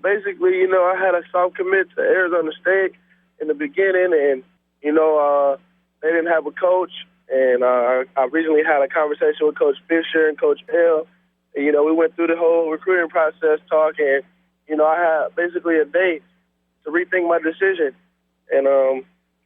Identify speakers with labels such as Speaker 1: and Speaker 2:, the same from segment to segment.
Speaker 1: Basically, I had a soft commit to Arizona State in the beginning, and, they didn't have a coach. And I recently had a conversation with Coach Fisher and Coach L. And, we went through the whole recruiting process talking. I had basically a day to rethink my decision. And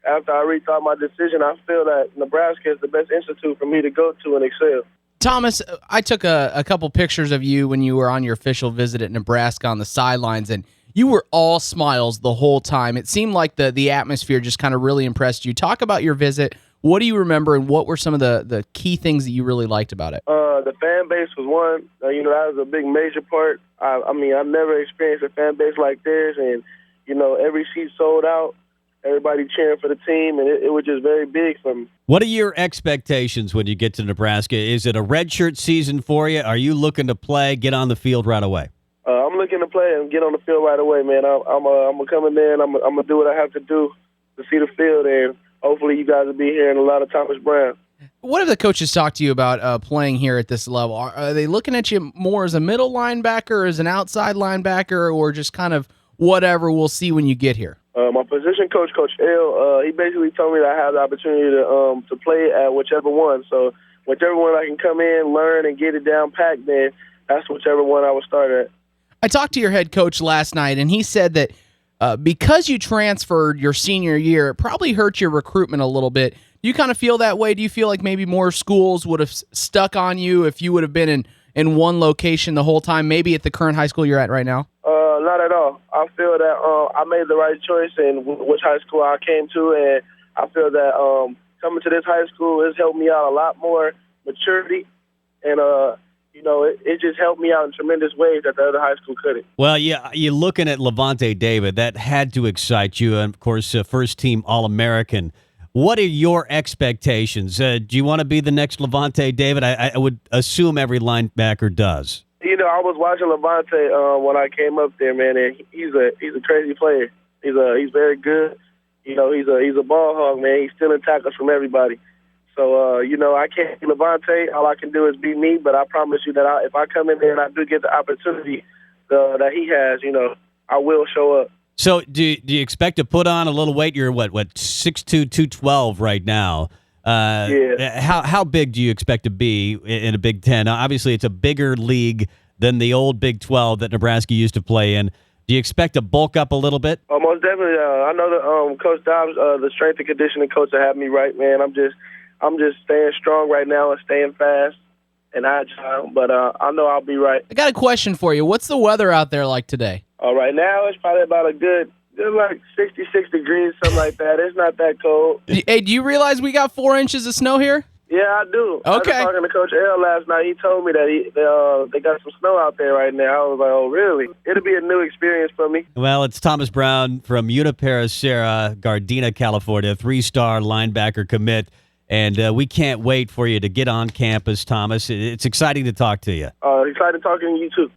Speaker 1: after I rethought my decision, I feel that Nebraska is the best institute for me to go to and excel.
Speaker 2: Thomas, I took a couple pictures of you when you were on your official visit at Nebraska on the sidelines, and you were all smiles the whole time. It seemed like the atmosphere just kind of really impressed you. Talk about your visit. What do you remember, and what were some of the key things that you really liked about it?
Speaker 1: The fan base was one. That was a big major part. I've never experienced a fan base like theirs, and, every seat sold out. Everybody cheering for the team, and it was just very big for me.
Speaker 3: What are your expectations when you get to Nebraska? Is it a redshirt season for you? Are you looking to play, get on the field right away?
Speaker 1: I'm looking to play and get on the field right away, man. I'm going to come in there, and I'm going to do what I have to do to see the field, and hopefully you guys will be hearing a lot of Thomas Brown.
Speaker 2: What have the coaches talked to you about playing here at this level? Are they looking at you more as a middle linebacker, as an outside linebacker, or just kind of whatever we'll see when you get here?
Speaker 1: My position coach, Coach L, he basically told me that I have the opportunity to play at whichever one. So whichever one I can come in, learn, and get it down packed, then that's whichever one I will start at.
Speaker 2: I talked to your head coach last night, and he said that because you transferred your senior year, it probably hurt your recruitment a little bit. Do you kind of feel that way? Do you feel like maybe more schools would have stuck on you if you would have been in one location the whole time, maybe at the current high school you're at right now?
Speaker 1: Not at all. I feel that I made the right choice in which high school I came to, and I feel that coming to this high school has helped me out a lot more maturity, and it just helped me out in tremendous ways that the other high school couldn't.
Speaker 3: Well, yeah, you're looking at Lavonte David. That had to excite you, and of course, first-team All-American. What are your expectations? Do you want to be the next Lavonte David? I would assume every linebacker does.
Speaker 1: I was watching Lavonte when I came up there, man, and he's a crazy player. He's very good. He's a ball hog, man. He's stealing tackles from everybody. So I can't be Lavonte. All I can do is be me. But I promise you that if I come in there and I do get the opportunity that he has, I will show up.
Speaker 3: So do you expect to put on a little weight? You're what 6'2", 212 right now.
Speaker 1: Yeah.
Speaker 3: How big do you expect to be in a Big Ten? Obviously, it's a bigger league than the old Big 12 that Nebraska used to play in. Do you expect to bulk up a little bit?
Speaker 1: Most definitely. I know that Coach Dobbs, the strength and conditioning coach, will have me right, man. I'm just staying strong right now and staying fast and agile. But I know I'll be right.
Speaker 2: I got a question for you. What's the weather out there like today?
Speaker 1: Right now, it's probably about a good like 66 degrees, something like that. It's not that cold.
Speaker 2: Hey, do you realize we got 4 inches of snow here?
Speaker 1: Yeah, I do.
Speaker 2: Okay.
Speaker 1: I was talking to Coach L last night. He told me that they got some snow out there right now. I was like, oh, really? It'll be a new experience for me.
Speaker 3: Well, it's Thomas Brown from Uniparacera, Gardena, California, 3-star linebacker commit. And we can't wait for you to get on campus, Thomas. It's exciting to talk to you.
Speaker 1: Excited talking to you, too.